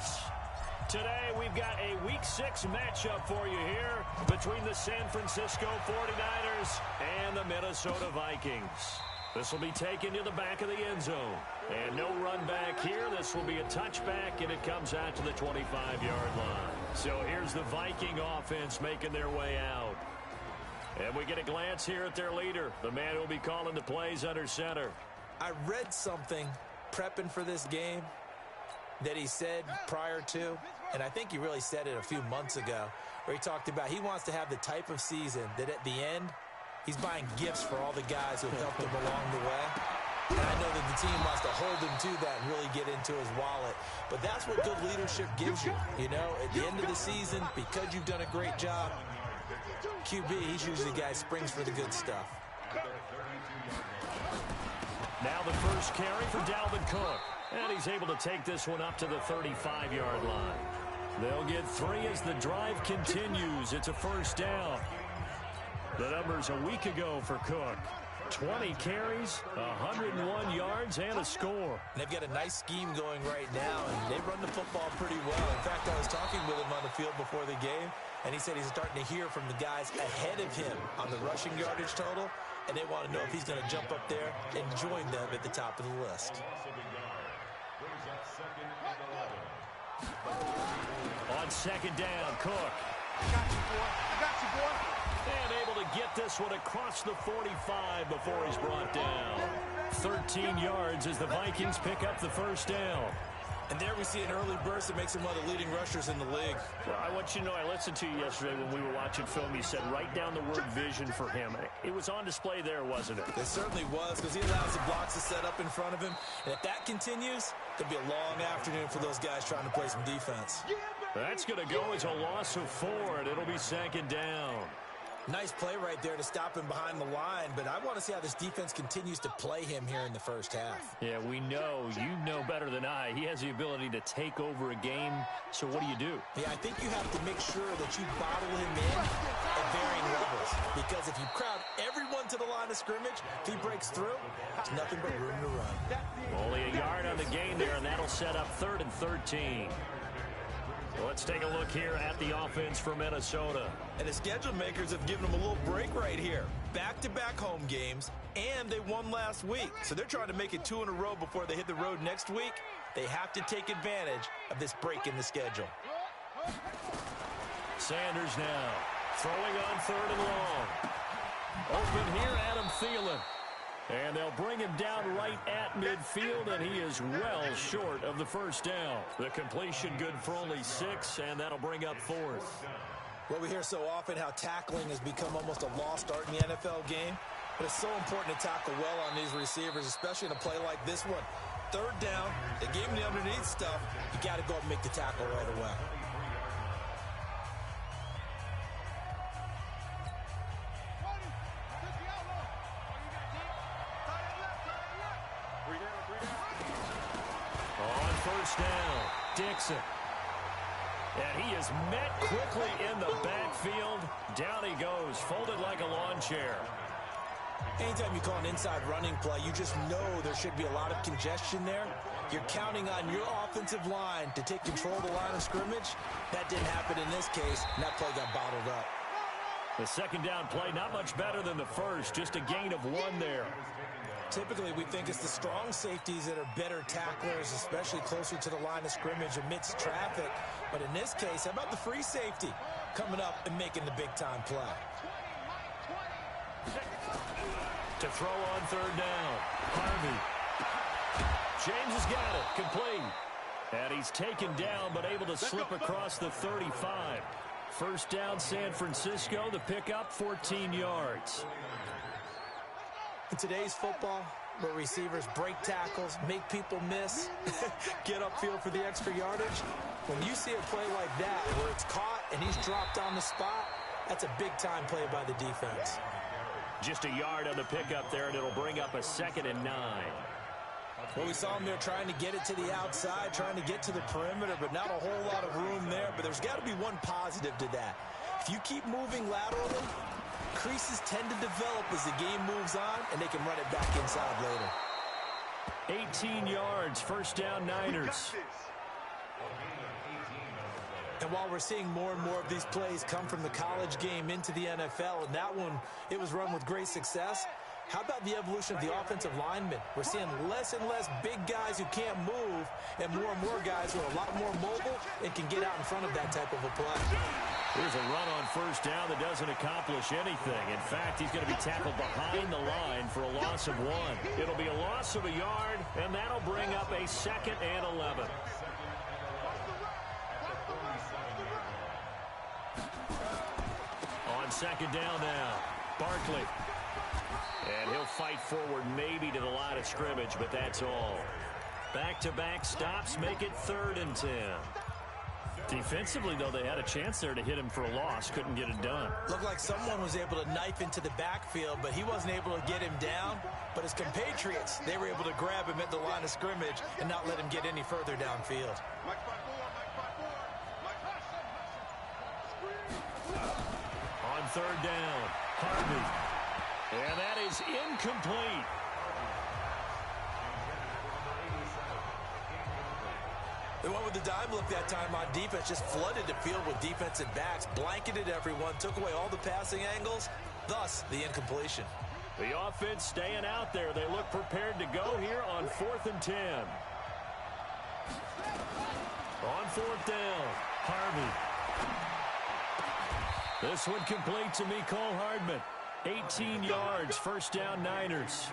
Dallas. Today, we've got a Week 6 matchup for you here between the San Francisco 49ers and the Minnesota Vikings. This will be taken to the back of the end zone. And no run back here. This will be a touchback, and it comes out to the 25-yard line. So here's the Viking offense making their way out. And we get a glance here at their leader, the man who will be calling the plays under center. I read something prepping for this game that he said prior to, and I think he really said it a few months ago, where he talked about he wants to have the type of season that at the end, he's buying gifts for all the guys who have helped him along the way. And I know that the team wants to hold him to that and really get into his wallet. But that's what good leadership gives you. You know, at the end of the season, because you've done a great job, QB, he's usually the guy who springs for the good stuff. Now the first carry for Dalvin Cook. And he's able to take this one up to the 35-yard line. They'll get 3 as the drive continues. It's a first down. The numbers a week ago for Cook. 20 carries, 101 yards, and a score. And they've got a nice scheme going right now, and they run the football pretty well. In fact, I was talking with him on the field before the game, and he said he's starting to hear from the guys ahead of him on the rushing yardage total, and they want to know if he's going to jump up there and join them at the top of the list. On second down, Cook. I got you, boy. I got you, boy. And able to get this one across the 45 before he's brought down. 13 yards as the Vikings pick up the first down. And there we see an early burst that makes him one of the leading rushers in the league. Well, I want you to know, I listened to you yesterday when we were watching film. You said write down the word vision for him. It was on display there, wasn't it? It certainly was, because he allows the blocks to set up in front of him. And if that continues, it'll be a long afternoon for those guys trying to play some defense. That's going to go as a loss of 4, and it'll be second down. Nice play right there to stop him behind the line, but I want to see how this defense continues to play him here in the first half. Yeah, we know. You know better than I. He has the ability to take over a game, so what do? Yeah, I think you have to make sure that you bottle him in at varying levels, because if you crowd everyone to the line of scrimmage, if he breaks through, there's nothing but room to run. Only a yard on the gain there, and that'll set up 3rd and 13. Let's take a look here at the offense for Minnesota. And the schedule makers have given them a little break right here. Back-to-back home games, and they won last week. So they're trying to make it 2 in a row before they hit the road next week. They have to take advantage of this break in the schedule. Sanders now throwing on 3rd and long. Open here, Adam Thielen. And they'll bring him down right at midfield, and he is well short of the first down. The completion good for only 6, and that'll bring up 4th. Well, we hear so often how tackling has become almost a lost art in the NFL game, but it's so important to tackle well on these receivers, especially in a play like this one. 3rd down, they gave him the underneath stuff. You got to go up and make the tackle right away. First down, Dixon. And he is met quickly in the backfield. Down he goes, folded like a lawn chair. Anytime you call an inside running play, you just know there should be a lot of congestion there. You're counting on your offensive line to take control of the line of scrimmage. That didn't happen in this case, and that play got bottled up. The second down play, not much better than the first, just a gain of 1 there. Typically, we think it's the strong safeties that are better tacklers, especially closer to the line of scrimmage amidst traffic. But in this case, how about the free safety coming up and making the big-time play? To throw on 3rd down, Harvey. James has got it, complete. And he's taken down, but able to slip across the 35. First down, San Francisco, the pickup, 14 yards. In today's football, where receivers break tackles, make people miss, get upfield for the extra yardage, when you see a play like that where it's caught and he's dropped on the spot, that's a big-time play by the defense. Just a yard on the pickup there, and it'll bring up a 2nd and 9. Well, we saw him there trying to get it to the outside, trying to get to the perimeter, but not a whole lot of room there. But there's got to be one positive to that. If you keep moving laterally, creases tend to develop as the game moves on, and they can run it back inside later. 18 yards, first down Niners. And while we're seeing more and more of these plays come from the college game into the NFL, and that one, it was run with great success, how about the evolution of the offensive linemen? We're seeing less and less big guys who can't move and more guys who are a lot more mobile and can get out in front of that type of a play. Here's a run on first down that doesn't accomplish anything. In fact, he's going to be tackled behind the line for a loss of 1. It'll be a loss of a yard, and that'll bring up a 2nd and 11. On 2nd down now, Barkley. And he'll fight forward maybe to the line of scrimmage, but that's all. Back-to-back stops make it 3rd and 10. Defensively, though, they had a chance there to hit him for a loss. Couldn't get it done. Looked like someone was able to knife into the backfield, but he wasn't able to get him down. But his compatriots, they were able to grab him at the line of scrimmage and not let him get any further downfield. On 3rd down, Harvey. And that is incomplete. They went with the dime look that time on defense, just flooded the field with defensive backs, blanketed everyone, took away all the passing angles, thus the incompletion. The offense staying out there. They look prepared to go here on 4th and 10. On 4th down, Harvey. This one complete to Mecole Hardman. 18 yards, first down Niners.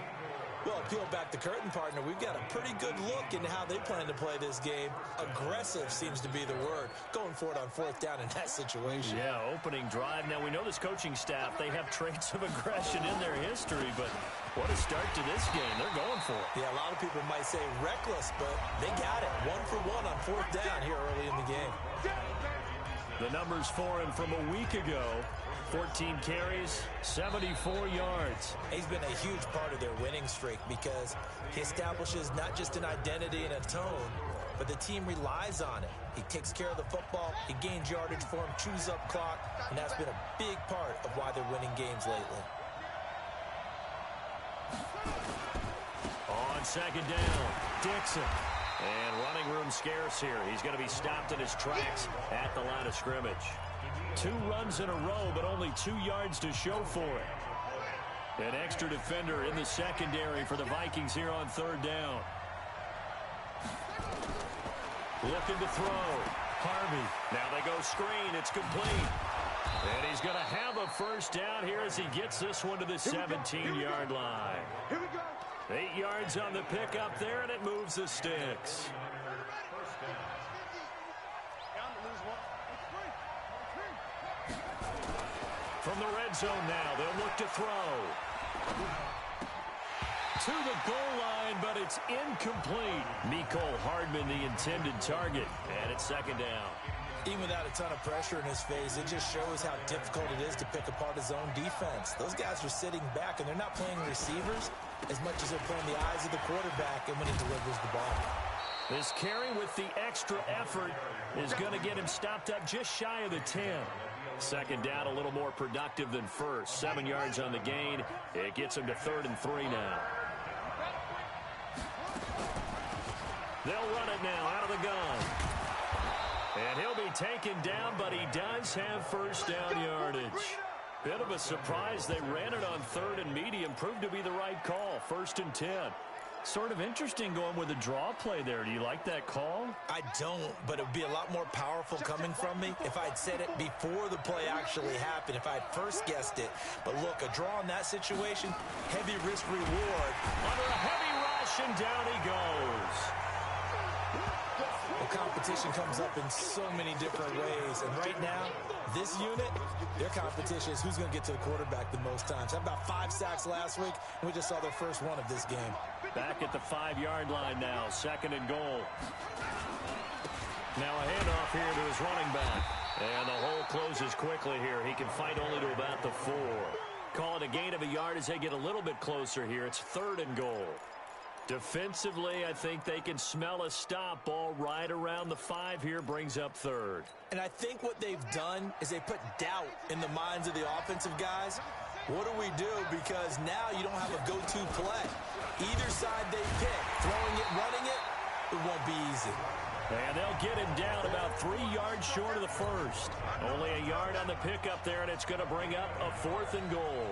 Well, peel back the curtain, partner. We've got a pretty good look into how they plan to play this game. Aggressive seems to be the word. Going for it on 4th down in that situation. Yeah, opening drive. Now, we know this coaching staff, they have traits of aggression in their history, but what a start to this game. They're going for it. Yeah, a lot of people might say reckless, but they got it. 1 for 1 on 4th down here early in the game. The numbers for him from a week ago. 14 carries, 74 yards. He's been a huge part of their winning streak because he establishes not just an identity and a tone, but the team relies on it. He takes care of the football, he gains yardage for him, chews up clock, and that's been a big part of why they're winning games lately. On 2nd down, Dixon. And running room scarce here. He's going to be stopped in his tracks at the line of scrimmage. 2 runs in a row, but only 2 yards to show for it. An extra defender in the secondary for the Vikings here on 3rd down. Looking to throw. Harvey. Now they go screen. It's complete. And he's going to have a first down here as he gets this one to the 17-yard line. Here we go. 8 yards on the pickup there, and it moves the sticks. From the red zone now, they'll look to throw. To the goal line, but it's incomplete. Mecole Hardman, the intended target, and it's 2nd down. Even without a ton of pressure in his face, it just shows how difficult it is to pick apart his own defense. Those guys are sitting back, and they're not playing receivers as much as they're playing the eyes of the quarterback and when he delivers the ball. This carry with the extra effort is going to get him stopped up just shy of the 10. 2nd down, a little more productive than first. 7 yards on the gain. It gets him to 3rd and 3 now. They'll run it now out of the gun. And he'll be taken down, but he does have first down yardage. Bit of a surprise. They ran it on 3rd and medium. Proved to be the right call. 1st and 10. Sort of interesting going with a draw play there. Do you like that call? I don't, but it would be a lot more powerful coming from me if I'd said it before the play actually happened, if I'd first guessed it. But look, a draw in that situation, heavy risk reward. Under a heavy rush, and down he goes. The competition comes up in so many different ways, and right now, this unit, their competition is who's going to get to the quarterback the most times. Had about 5 sacks last week, and we just saw their first one of this game. Back at the 5-yard line now, 2nd and goal. Now a handoff here to his running back. And the hole closes quickly here. He can fight only to about the 4. Call it a gain of a yard as they get a little bit closer here. It's 3rd and goal. Defensively, I think they can smell a stop. Ball right around the 5 here, brings up 3rd. And I think what they've done is they put doubt in the minds of the offensive guys. What do we do? Because now you don't have a go-to play. Either side they pick, throwing it, running it, it won't be easy. And they'll get him down about 3 yards short of the first. Only a yard on the pickup there, and it's going to bring up a 4th and goal.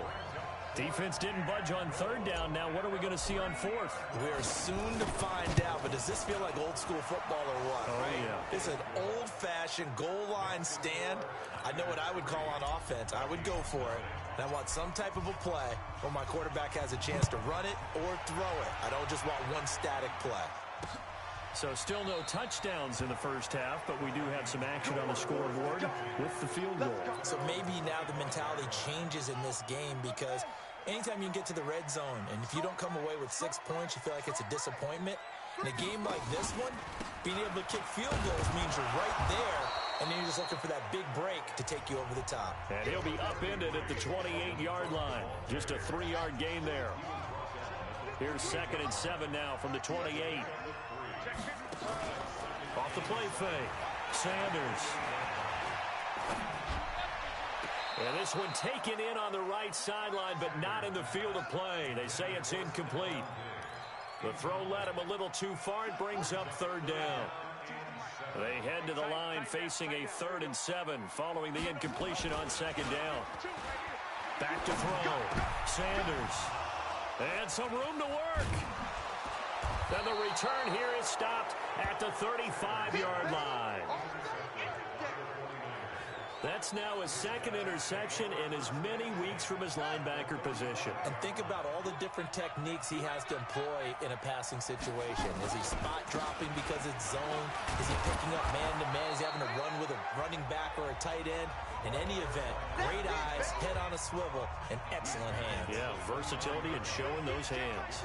Defense didn't budge on 3rd down. Now what are we going to see on 4th? We are soon to find out, but does this feel like old school football or what? Oh, right? yeah. It's an old-fashioned goal line stand. I know what I would call on offense. I would go for it. And I want some type of a play where my quarterback has a chance to run it or throw it. I don't just want one static play. So still no touchdowns in the first half, but we do have some action on the scoreboard with the field goal. So maybe now the mentality changes in this game because anytime you can get to the red zone, and if you don't come away with 6 points, you feel like it's a disappointment. In a game like this one, being able to kick field goals means you're right there, and then you're just looking for that big break to take you over the top. And he'll be upended at the 28-yard line. Just a 3-yard gain there. Here's 2nd and 7 now from the 28. Off the play fake. Sanders. And this one taken in on the right sideline, but not in the field of play. They say it's incomplete. The throw led him a little too far. It brings up 3rd down. They head to the line facing a 3rd and 7 following the incompletion on 2nd down. Back to throw. Sanders. And some room to work. Then the return here is stopped at the 35-yard line. That's now his 2nd interception in as many weeks from his linebacker position. And think about all the different techniques he has to employ in a passing situation. Is he spot dropping because it's zone? Is he picking up man-to-man? Is he having to run with a running back or a tight end? In any event, great eyes, head on a swivel, and excellent hands. Yeah, versatility and showing those hands.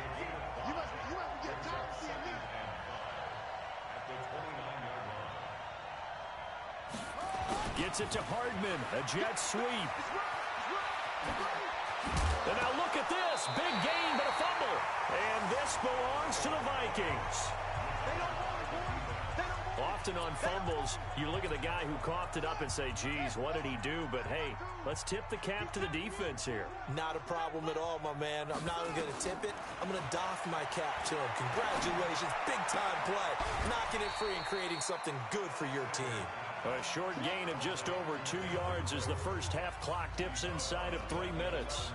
Gets it to Hardman, a jet sweep. And now look at this, big gain but a fumble. And this belongs to the Vikings. Often on fumbles, you look at the guy who coughed it up and say, geez, what did he do? But hey, let's tip the cap to the defense here. Not a problem at all, my man. I'm not even going to tip it. I'm going to doff my cap to him. Congratulations, big-time play. Knocking it free and creating something good for your team. A short gain of just over 2 yards as the first half clock dips inside of 3 minutes.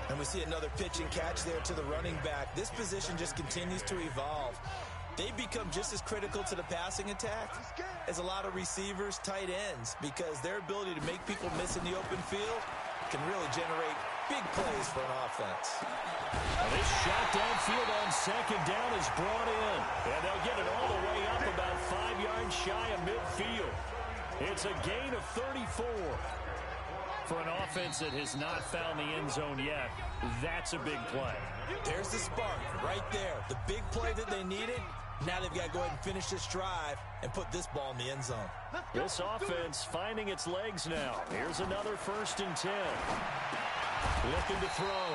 And we see another pitch and catch there to the running back. This position just continues to evolve. They become just as critical to the passing attack as a lot of receivers, tight ends, because their ability to make people miss in the open field can really generate big plays for an offense. And this shot downfield on 2nd down is brought in. And they'll get it all the way up about 5 yards shy of midfield. It's a gain of 34. For an offense that has not found the end zone yet, that's a big play. There's the spark right there. The big play that they needed. Now they've got to go ahead and finish this drive and put this ball in the end zone. This offense finding its legs now. Here's another 1st and 10. Looking to throw.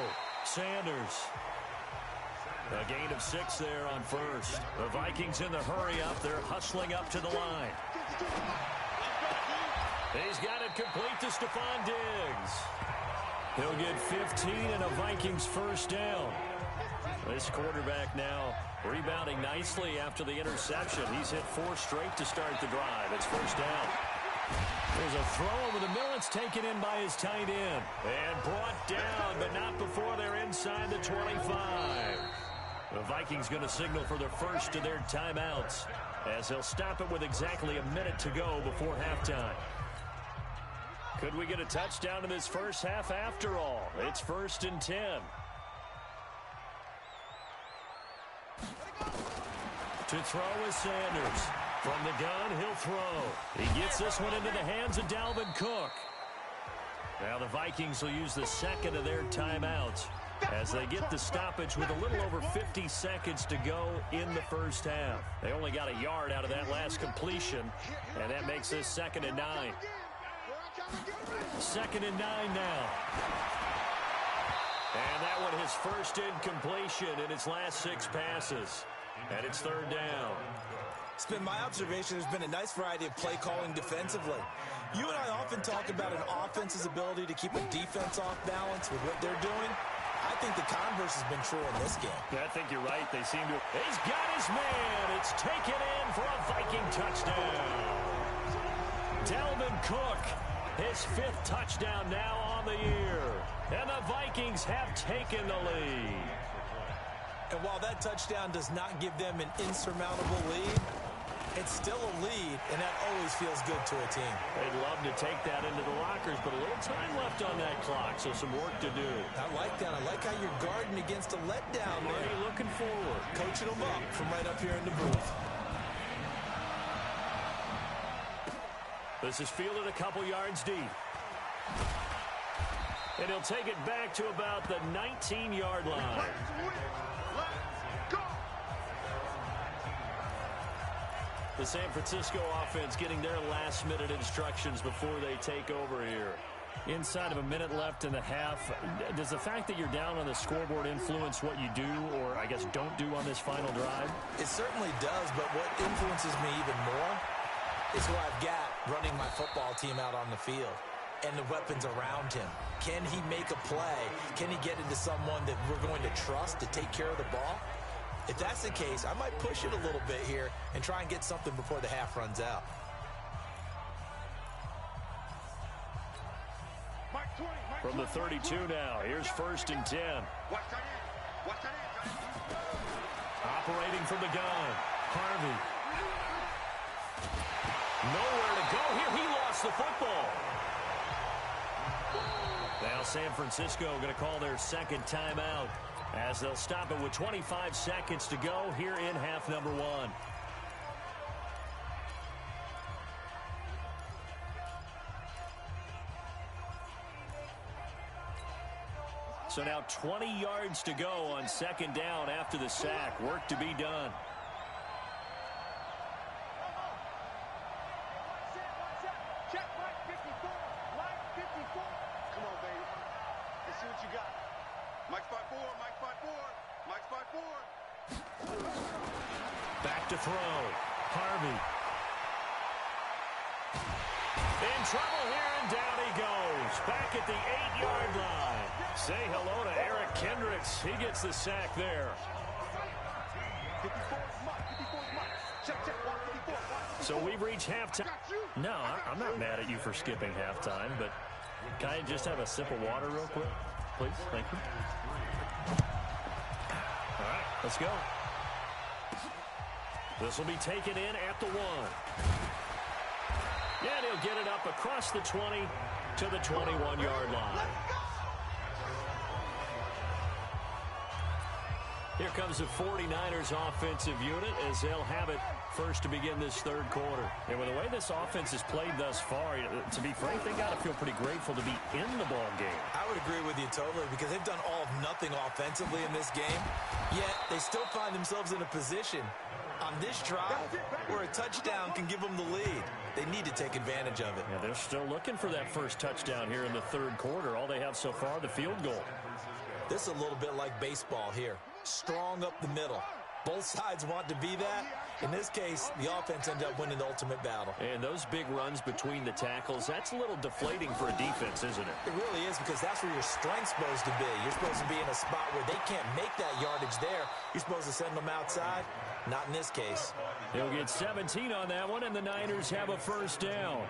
Sanders. A gain of 6 there on 1st. The Vikings in the hurry up. They're hustling up to the line. He's got it complete to Stephon Diggs. He'll get 15 and a Vikings 1st down. This quarterback now rebounding nicely after the interception. He's hit 4 straight to start the drive. It's 1st down. There's a throw over the middle. It's taken in by his tight end. And brought down, but not before they're inside the 25. The Vikings going to signal for the first of their timeouts as they'll stop it with exactly a minute to go before halftime. Could we get a touchdown in this first half after all? It's 1st and 10. To throw is Sanders. From the gun, he'll throw. He gets this one into the hands of Dalvin Cook. Now the Vikings will use the 2nd of their timeouts as they get the stoppage with a little over 50 seconds to go in the first half. They only got a yard out of that last completion, and that makes this 2nd and 9. 2nd and 9 now. And that one his first incompletion in his last 6 passes. And it's 3rd down. It's been my observation there's been a nice variety of play calling defensively. You and I often talk about an offense's ability to keep a defense off balance with what they're doing. I think the converse has been true in this game. Yeah, I think you're right. They seem to. He's got his man. It's taken in for a Viking touchdown. Dalvin Cook, his 5th touchdown now on the year. And the Vikings have taken the lead. And while that touchdown does not give them an insurmountable lead, it's still a lead, and that always feels good to a team. They'd love to take that into the lockers, but a little time left on that clock, so some work to do. I like that. I like how you're guarding against a letdown there. Already looking forward. Coaching them up from right up here in the booth. This is fielded a couple yards deep. And he'll take it back to about the 19-yard line. The San Francisco offense getting their last-minute instructions before they take over here. Inside of a minute left in the half, does the fact that you're down on the scoreboard influence what you do, or I guess don't do on this final drive? It certainly does, but what influences me even more is who I've got running my football team out on the field and the weapons around him. Can he make a play? Can he get into someone that we're going to trust to take care of the ball? If that's the case, I might push it a little bit here and try and get something before the half runs out. From the 32 now, here's 1st and 10. Operating from the gun, Harvey. Nowhere to go here. He lost the football. Now San Francisco going to call their 2nd timeout as they'll stop it with 25 seconds to go here in half number 1. So now 20 yards to go on 2nd down after the sack. Work to be done. Check Mike 54. Mike 54. Come on, baby. Let's see what you got. Mike 5-4. Mike 5-4. Mike 5-4. Back to throw. Harvey. In trouble here, and down he goes. Back at the 8-yard line. Say hello to Eric Kendricks. He gets the sack there. 54 is Mike. 54 is Mike. Check, 154. So we've reached halftime. No, I'm not mad at you for skipping halftime, but can I just have a sip of water real quick? Please, thank you. All right, let's go. This will be taken in at the 1. And he'll get it up across the 20 to the 21-yard line. Here comes the 49ers offensive unit as they'll have it first to begin this 3rd quarter. And with the way this offense has played thus far, to be frank, they got to feel pretty grateful to be in the ball game. I would agree with you totally because they've done all of nothing offensively in this game, yet they still find themselves in a position on this drive where a touchdown can give them the lead. They need to take advantage of it. Yeah, they're still looking for that first touchdown here in the 3rd quarter. All they have so far, the field goal. This is a little bit like baseball here. Strong up the middle. Both sides want to be that. In this case, the offense ended up winning the ultimate battle. And those big runs between the tackles, that's a little deflating for a defense, isn't it? It really is because that's where your strength's supposed to be. You're supposed to be in a spot where they can't make that yardage there. You're supposed to send them outside. Not in this case. He'll get 17 on that one, and the Niners have a 1st down.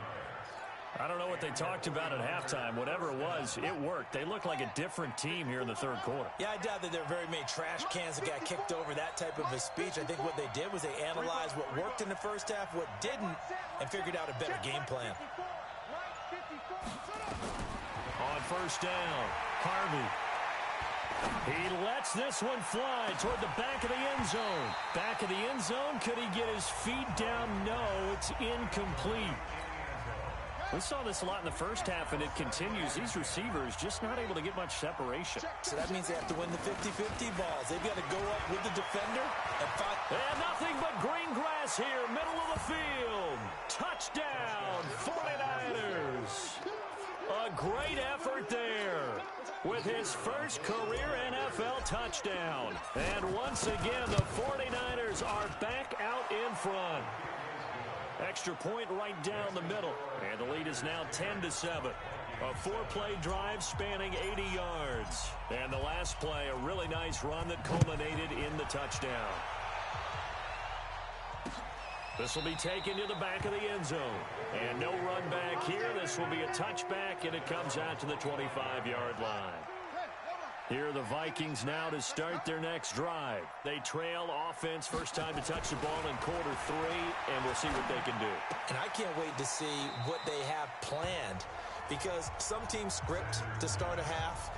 I don't know what they talked about at halftime. Whatever it was, it worked. They look like a different team here in the 3rd quarter. Yeah, I doubt that there are very many trash cans that got kicked over, that type of a speech. I think what they did was they analyzed what worked in the first half, what didn't, and figured out a better game plan. On 1st down, Harvey. He lets this one fly toward the back of the end zone. Back of the end zone. Could he get his feet down? No, it's incomplete. We saw this a lot in the first half, and it continues. These receivers just not able to get much separation. So that means they have to win the 50-50 balls. They've got to go up with the defender and find... And nothing but green grass here, middle of the field. Touchdown, 49ers. A great effort there with his first career NFL touchdown. And once again, the 49ers are back out in front. Extra point right down the middle. And the lead is now 10-7. A 4-play drive spanning 80 yards. And the last play, a really nice run that culminated in the touchdown. This will be taken to the back of the end zone. And no run back here. This will be a touchback, and it comes out to the 25-yard line. Here are the Vikings now to start their next drive. They trail offense, first time to touch the ball in quarter 3, and we'll see what they can do. And I can't wait to see what they have planned, because some teams script to start a half.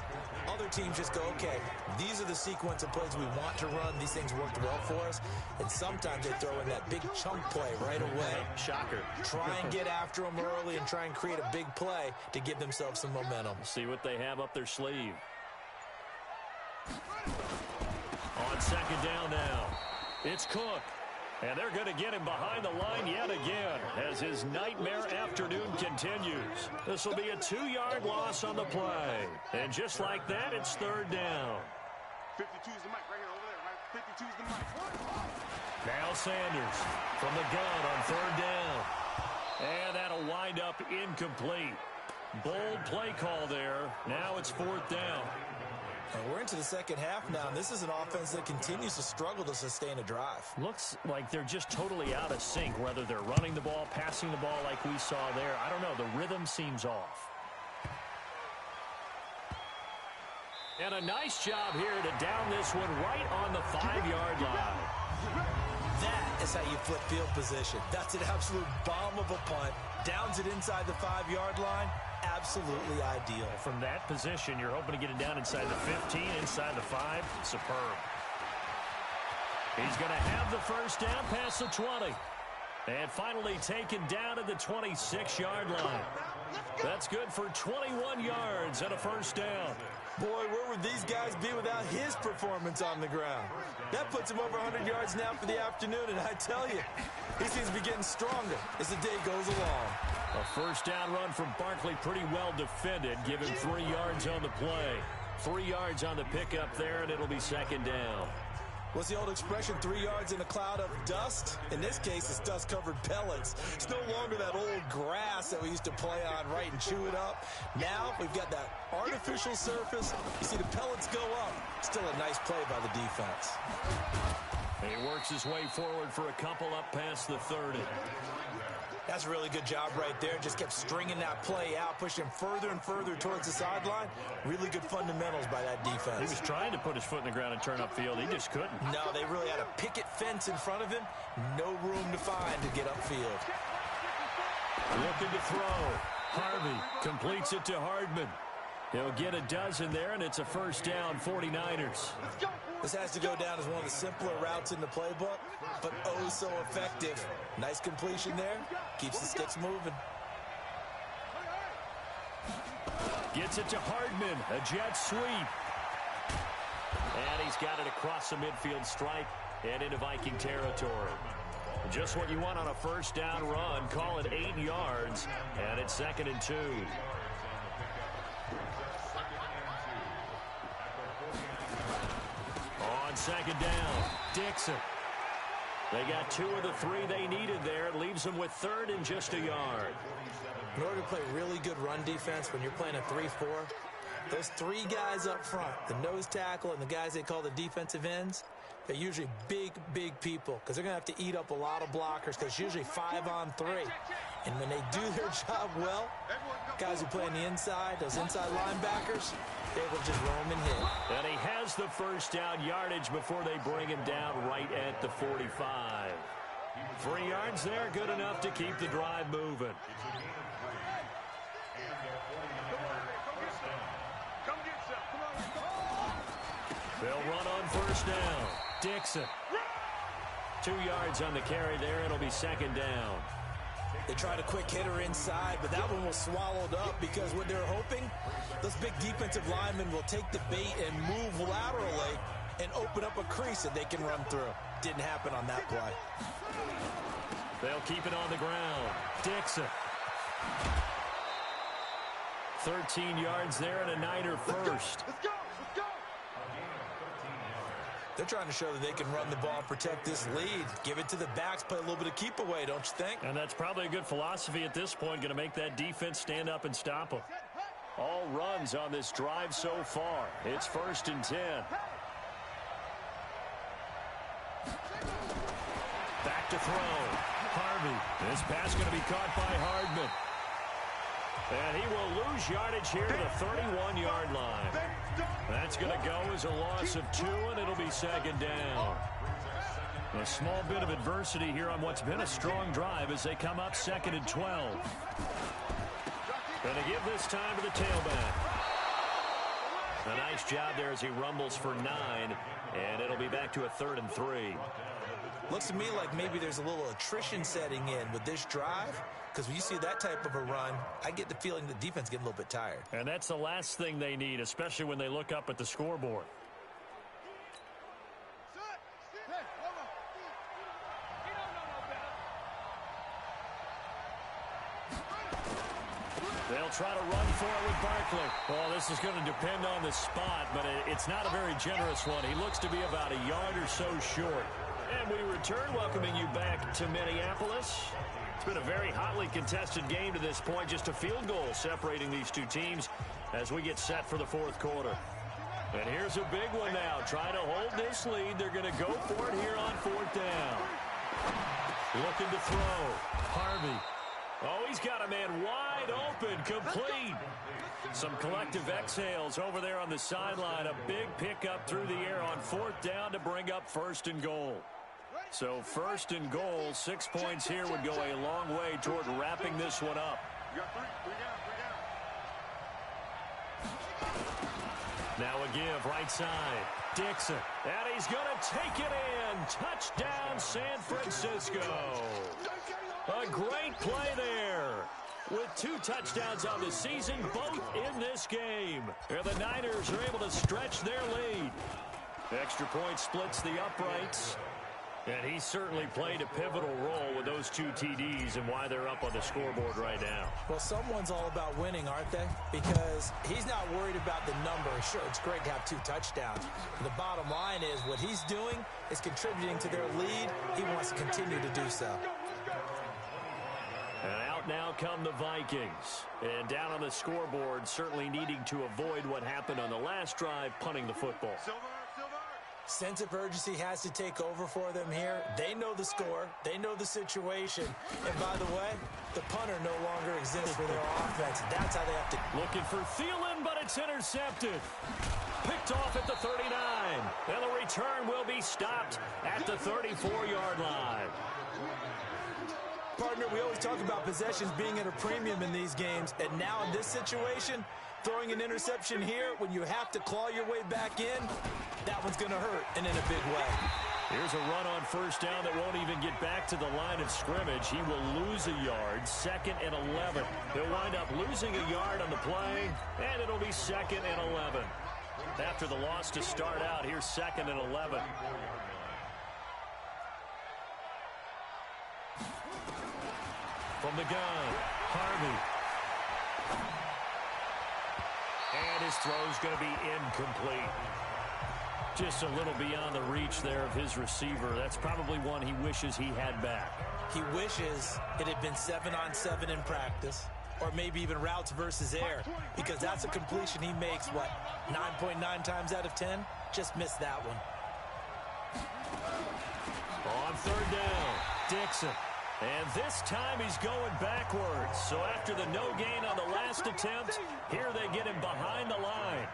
Other teams just go, okay, these are the sequence of plays we want to run. These things worked well for us. And sometimes they throw in that big chunk play right away. Shocker. Try and get after them early and try and create a big play to give themselves some momentum. See what they have up their sleeve. On second down now, it's Cook. And they're going to get him behind the line yet again as his nightmare afternoon continues. This will be a 2-yard loss on the play. And just like that, it's third down. 52's the mic right here over there, right? 52's the mic. Now Sanders from the gun on third down. And that'll wind up incomplete. Bold play call there. Now it's fourth down. And we're into the second half now, and this is an offense that continues to struggle to sustain a drive. Looks like they're just totally out of sync, whether they're running the ball, passing the ball like we saw there. I don't know. The rhythm seems off. And a nice job here to down this one right on the 5-yard line. That is how you flip field position. That's an absolute bomb of a punt. Downs it inside the 5-yard line. Absolutely ideal. From that position, you're hoping to get it down inside the 15, inside the 5. Superb. He's going to have the first down past the 20. And finally taken down at the 26-yard line. That's good for 21 yards and a first down. Boy, where would these guys be without his performance on the ground? That puts him over 100 yards now for the afternoon, and I tell you, he seems to be getting stronger as the day goes along. A first down run from Barkley, pretty well defended. Give him 3 yards on the play. 3 yards on the pickup there, and it'll be second down. What's the old expression, 3 yards in a cloud of dust? In this case, it's dust-covered pellets. It's no longer that old grass that we used to play on, right, and chew it up. Now we've got that artificial surface. You see the pellets go up. Still a nice play by the defense. He works his way forward for a couple up past the 30. That's a really good job right there. Just kept stringing that play out, pushing him further and further towards the sideline. Really good fundamentals by that defense. He was trying to put his foot in the ground and turn upfield. He just couldn't. No, they really had a picket fence in front of him. No room to find to get upfield. Looking to throw. Harvey completes it to Hardman. He'll get a dozen there, and it's a first down, 49ers. This has to go down as one of the simpler routes in the playbook, but oh so effective. Nice completion there. Keeps the sticks moving. Gets it to Hardman. A jet sweep. And he's got it across the midfield stripe and into Viking territory. Just what you want on a first down run. Call it 8 yards, and it's 2nd and 2. On second down, Dixon. They got 2 of the 3 they needed there. It leaves them with 3rd and just a yard. In order to play really good run defense when you're playing a 3-4, those 3 guys up front, the nose tackle and the guys they call the defensive ends, they're usually big, big people because they're going to have to eat up a lot of blockers because it's usually 5 on 3. And when they do their job well, guys who play on the inside, those inside linebackers, they will just roam and hit. And he has the first down yardage before they bring him down right at the 45. 3 yards there, good enough to keep the drive moving. They'll run on first down. Dixon. 2 yards on the carry there. It'll be second down. They tried a quick hitter inside, but that one was swallowed up because what they're hoping, those big defensive linemen will take the bait and move laterally and open up a crease that they can run through. Didn't happen on that play. They'll keep it on the ground. Dixon. 13 yards there and a Niner first. Let's go! They're trying to show that they can run the ball and protect this lead. Give it to the backs, play a little bit of keep away, don't you think? And that's probably a good philosophy at this point, going to make that defense stand up and stop them. all runs on this drive so far. It's 1st and 10. Back to throw. Harvey. This pass going to be caught by Hardman. And he will lose yardage here to the 31-yard line. That's going to go as a loss of 2, and it'll be 2nd down. A small bit of adversity here on what's been a strong drive as they come up 2nd and 12. Going to give this time to the tailback. A nice job there as he rumbles for 9, and it'll be back to a 3rd and 3. Looks to me like maybe there's a little attrition setting in with this drive, because when you see that type of a run, I get the feeling the defense getting a little bit tired. And that's the last thing they need, especially when they look up at the scoreboard. They'll try to run for it with Barkley. Well, this is going to depend on the spot, but it's not a very generous one. He looks to be about a yard or so short. And we return, welcoming you back to Minneapolis. It's been a very hotly contested game to this point. Just a field goal separating these two teams as we get set for the 4th quarter. And here's a big one now. Trying to hold this lead. They're going to go for it here on 4th down. Looking to throw. Harvey. Oh, he's got a man wide open, complete. Some collective exhales over there on the sideline. A big pickup through the air on 4th down to bring up 1st and goal. So 1st and goal, 6 points here would go a long way toward wrapping this one up. You got 3 down. Now a give, right side. Dixon. And he's going to take it in. Touchdown, San Francisco. A great play there. With 2 touchdowns on the season, both in this game. And the Niners are able to stretch their lead. Extra point splits the uprights. And he certainly played a pivotal role with those 2 TDs and why they're up on the scoreboard right now. Well, someone's all about winning, aren't they? Because he's not worried about the number. Sure, it's great to have 2 touchdowns. The bottom line is what he's doing is contributing to their lead. He wants to continue to do so. And out now come the Vikings. And down on the scoreboard, certainly needing to avoid what happened on the last drive, punting the football. Sense of urgency has to take over for them here. They know the score. They know the situation. And by the way, the punter no longer exists for their offense. That's how they have to. Looking for Thielen, but it's intercepted. Picked off at the 39. And the return will be stopped at the 34-yard line. Partner, we always talk about possessions being at a premium in these games. And now in this situation, throwing an interception here when you have to claw your way back in, that one's going to hurt, and in a big way. Here's a run on 1st down that won't even get back to the line of scrimmage. He will lose a yard, 2nd and 11. He'll wind up losing a yard on the play, and it'll be 2nd and 11. After the loss to start out, here's 2nd and 11. From the gun, Harvey. And his throw's going to be incomplete. Just a little beyond the reach there of his receiver. That's probably one he wishes he had back. He wishes it had been 7-on-7 in practice, or maybe even routes versus air, because that's a completion he makes, what, 9.9 times out of 10? Just missed that one. On 3rd down, Dixon. And this time he's going backwards. So after the no gain on the last attempt, here they get him behind the line.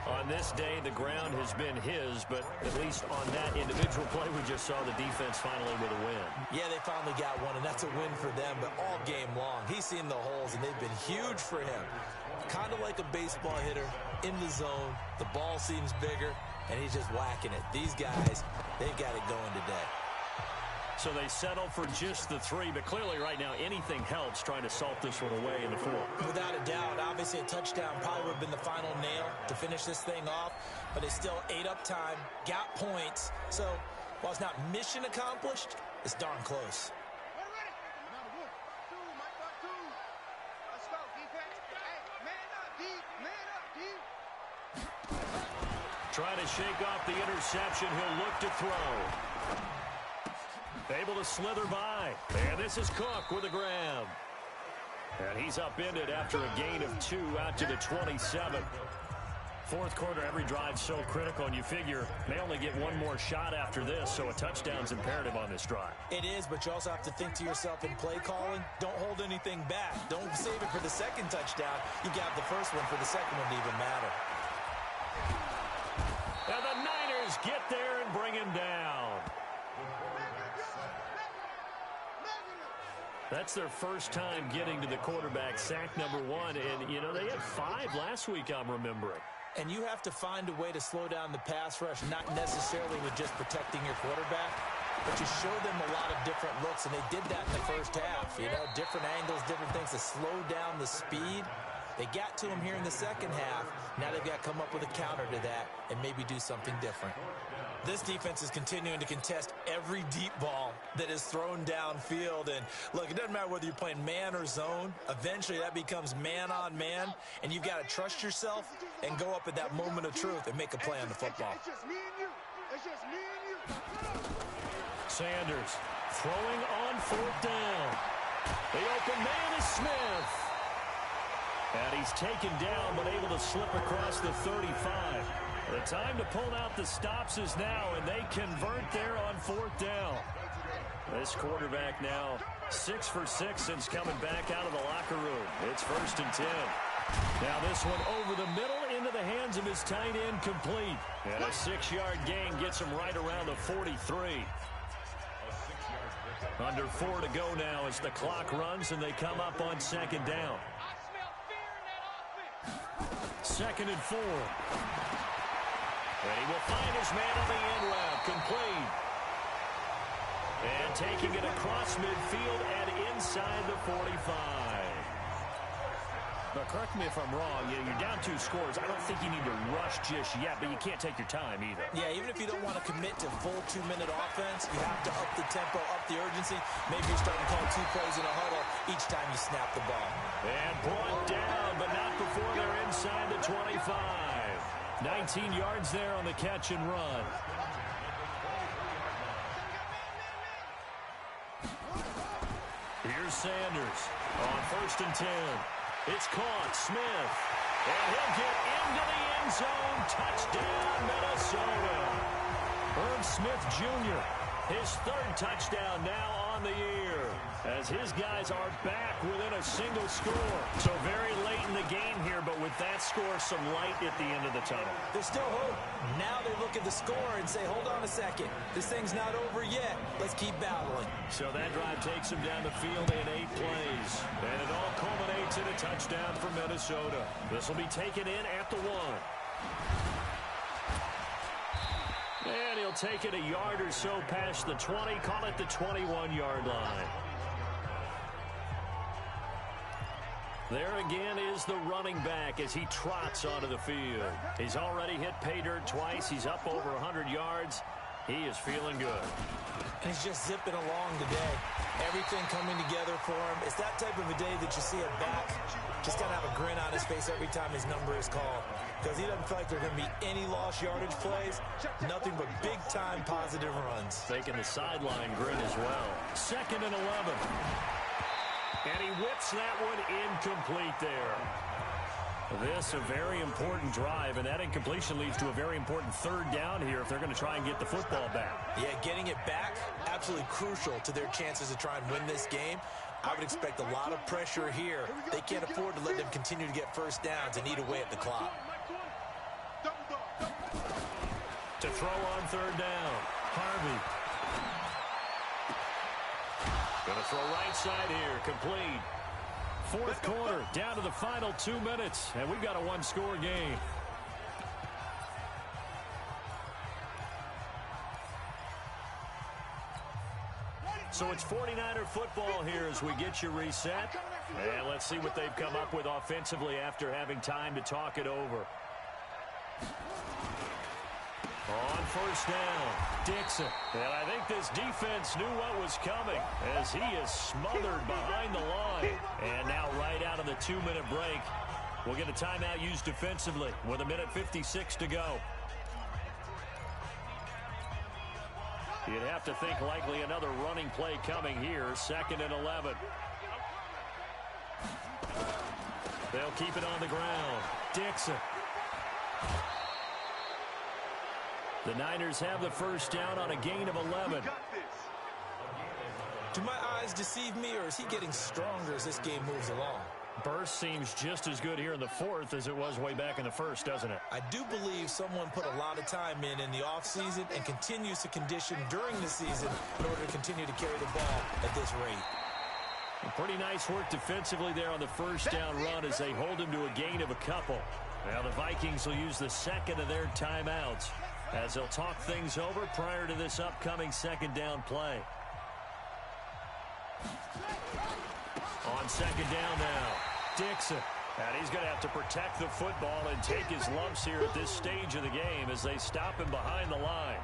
On this day, the ground has been his, but at least on that individual play, we just saw the defense finally with a win. Yeah, they finally got one, and that's a win for them, but all game long, he's seen the holes, and they've been huge for him. Kind of like a baseball hitter in the zone. The ball seems bigger, and he's just whacking it. These guys, they've got it going today. So they settle for just the 3, but clearly right now anything helps trying to salt this one away in the 4th. Without a doubt, obviously a touchdown probably would have been the final nail to finish this thing off, but they still ate up time, got points. So while it's not mission accomplished, it's darn close. Trying to shake off the interception, he'll look to throw. Able to slither by. And this is Cook with a grab. And he's upended after a gain of 2 out to the 27. Fourth quarter, every drive so critical, and you figure they only get one more shot after this, so a touchdown's imperative on this drive. It is, but you also have to think to yourself in play calling, don't hold anything back. Don't save it for the second touchdown. You got the first one for the second one to even matter. And the Niners get there and bring him down. That's their first time getting to the quarterback, sack number 1. And, you know, they had 5 last week, I'm remembering. And you have to find a way to slow down the pass rush, not necessarily with just protecting your quarterback, but you show them a lot of different looks, and they did that in the first half. You know, different angles, different things to slow down the speed. They got to him here in the second half. Now they've got to come up with a counter to that and maybe do something different. This defense is continuing to contest every deep ball that is thrown downfield. And, look, it doesn't matter whether you're playing man or zone. Eventually that becomes man on man, and you've got to trust yourself and go up at that moment of truth and make a play on the football. It's just me and you. It's just me and you. Sanders throwing on 4th down. The open man is Smith. And he's taken down but able to slip across the 35. The time to pull out the stops is now, and they convert there on 4th down. This quarterback now 6 for 6 since coming back out of the locker room. It's 1st and 10. Now this one over the middle into the hands of his tight end, complete. And a 6-yard gain gets him right around the 43. Under 4 to go now as the clock runs, and they come up on 2nd down. 2nd and 4. And he will find his man on the end route, complete. And taking it across midfield and inside the 45. But correct me if I'm wrong, you're down 2 scores. I don't think you need to rush just yet, but you can't take your time either. Yeah, even if you don't want to commit to full 2-minute offense, you have to up the tempo, up the urgency. Maybe you're starting to call 2 plays in a huddle each time you snap the ball. And brought down, but not before they're inside the 25. 19 yards there on the catch and run. Here's Sanders on 1st and 10. It's caught, Smith. And he'll get into the end zone. Touchdown, Minnesota. Irv Smith Jr., his 3rd touchdown now on the year, as his guys are back within a single score. So very late in the game here, but with that score, some light at the end of the tunnel. There's still hope. Now they look at the score and say, hold on a second. This thing's not over yet. Let's keep battling. So that drive takes them down the field in 8 plays. And it all culminates in a touchdown for Minnesota. This will be taken in at the 1. And he'll take it a yard or so past the 20, call it the 21-yard line. There again is the running back as he trots onto the field. He's already hit pay dirt twice. He's up over 100 yards. He is feeling good. And he's just zipping along today. Everything coming together for him. It's that type of a day that you see a back just kind of have a grin on his face every time his number is called. Because he doesn't feel like there are going to be any lost yardage plays. Nothing but big-time positive runs. Making the sideline grin as well. 2nd and 11. And he whips that one incomplete there. This a very important drive, and that incompletion leads to a very important 3rd down here if they're going to try and get the football back. Yeah, getting it back, absolutely crucial to their chances to try and win this game. I would expect a lot of pressure here. They can't afford to let them continue to get 1st downs and eat away at the clock. To throw on 3rd down, Harvey. Going to throw right side here, complete. 4th quarter, down to the final 2 minutes, and we've got a 1-score game. So it's 49er football here as we get you reset. And let's see what they've come up with offensively after having time to talk it over. On 1st down, Dixon. And I think this defense knew what was coming as he is smothered behind the line. And now right out of the 2-minute break, we'll get a timeout used defensively with 1:56 to go. You'd have to think likely another running play coming here, 2nd and 11. They'll keep it on the ground. Dixon. The Niners have the first down on a gain of 11. Do my eyes deceive me, or is he getting stronger as this game moves along? Burst seems just as good here in the fourth as it was way back in the first, doesn't it? I do believe someone put a lot of time in the offseason and continues to condition during the season in order to continue to carry the ball at this rate. Pretty nice work defensively there on the first down run as they hold him to a gain of a couple. Now the Vikings will use the second of their timeouts as they'll talk things over prior to this upcoming second down play. On second down now, Dixon. And he's going to have to protect the football and take his lumps here at this stage of the game as they stop him behind the line.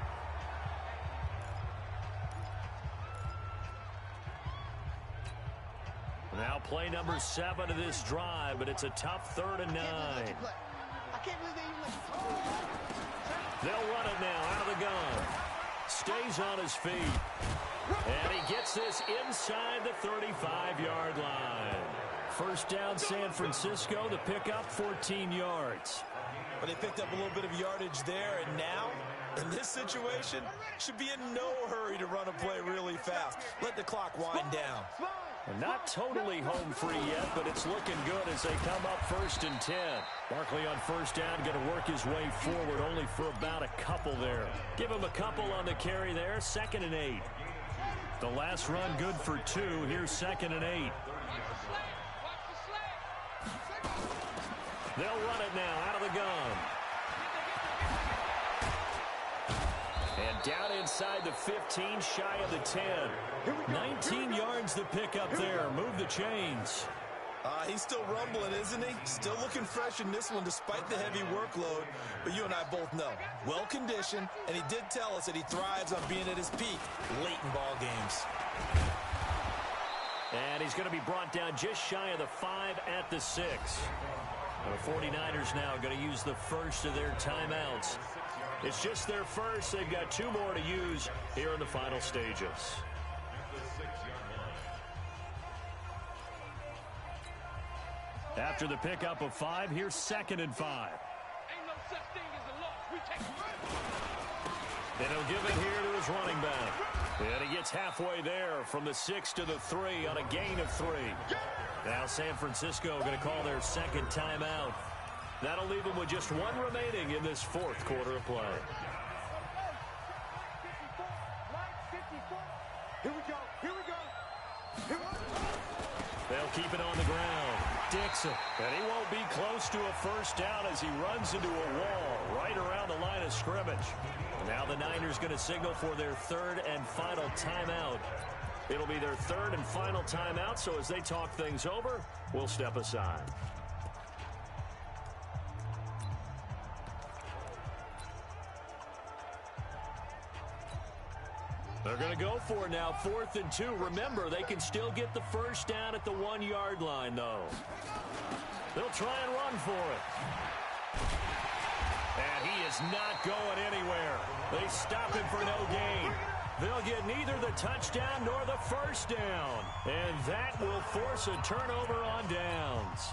Now play number 7 of this drive, but it's a tough 3rd and 9. They'll run it now out of the gun. Stays on his feet. And he gets this inside the 35-yard line. First down, San Francisco. The pickup, 14 yards. But they picked up a little bit of yardage there, and now, in this situation, should be in no hurry to run a play really fast. Let the clock wind down. Not totally home free yet, but it's looking good as they come up 1st and 10. Barkley on first down, going to work his way forward only for about a couple there. Give him a couple on the carry there, 2nd and 8. The last run good for 2. Here's 2nd and 8. They'll run it now out of the gun. And down inside the 15, shy of the 10. 19 yards to pick up there. Move the chains. He's still rumbling, isn't he? Still looking fresh in this one despite the heavy workload. But you and I both know, well-conditioned, and he did tell us that he thrives on being at his peak late in ball games. And he's going to be brought down just shy of the 5 at the 6. The 49ers now going to use the first of their timeouts. It's just their first. They've got 2 more to use here in the final stages. After the pickup of 5, here's 2nd and 5. And he'll give it here to his running back. And he gets halfway there from the 6 to the 3 on a gain of 3. Now San Francisco going to call their second timeout. That'll leave them with just 1 remaining in this 4th quarter of play. Here we go. Here we go. They'll keep it on the ground. Dixon. And he won't be close to a first down as he runs into a wall right around the line of scrimmage. Now the Niners going to signal for their 3rd and final timeout. It'll be their 3rd and final timeout, so as they talk things over, we'll step aside. They're going to go for it now, 4th and 2. Remember, they can still get the first down at the 1-yard line, though. They'll try and run for it. And he is not going anywhere. They stop him for no gain. They'll get neither the touchdown nor the first down. And that will force a turnover on downs.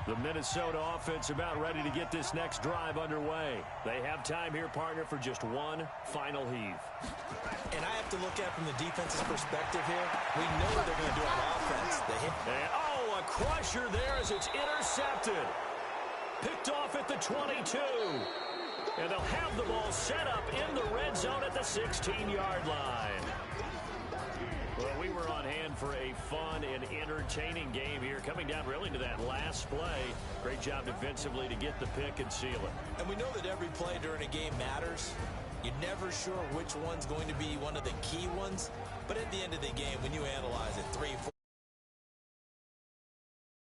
The Minnesota offense about ready to get this next drive underway. They have time here, partner, for just 1 final heave. And I have to look at from the defense's perspective here. We know what they're going to do on offense. They hit. And, a crusher there as it's intercepted. Picked off at the 22. And they'll have the ball set up in the red zone at the 16-yard line. Well, we were on hand for a fun and entertaining game here, coming down really to that last play. Great job defensively to get the pick and seal it. And we know that every play during a game matters. You're never sure which one's going to be one of the key ones. But at the end of the game, when you analyze it, 3, 4,